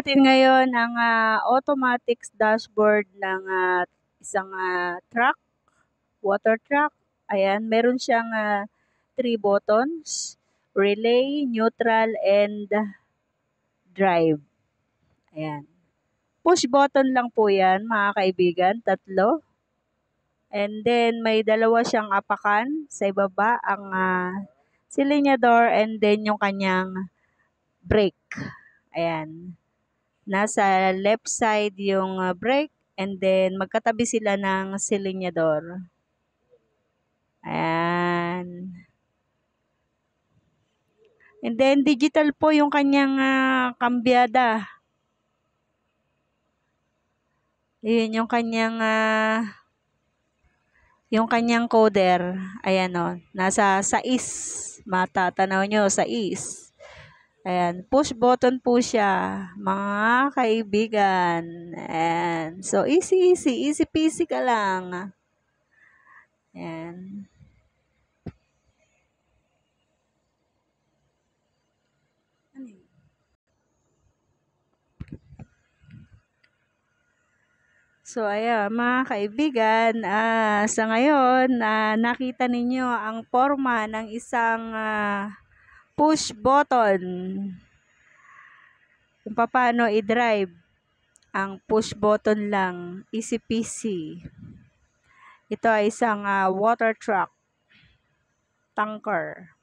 natin ngayon ang automatic dashboard ng isang truck, water truck. Ayan, meron siyang 3 buttons, relay, neutral, and drive. Ayan. Push button lang po yan, mga kaibigan, 3. And then, may 2 siyang apakan. Sa ibaba, ang silinyador and then yung kanyang brake. Ayan. Nasa left side yung brake and then magkatabi sila ng silinyador. Ayan. And then, digital po yung kanyang kambyada. Yun yung kanyang coder. Ayan o. Nasa 6. Matatanaw nyo, 6. Ayan. Push button po siya, mga kaibigan. Ayan. So, easy. Easy peasy ka lang. Ayan. So, ayan, mga kaibigan, sa ngayon, nakita ninyo ang forma ng isang push button. Kung paano i-drive ang push button lang, easy peasy. Ito ay isang water truck, tanker.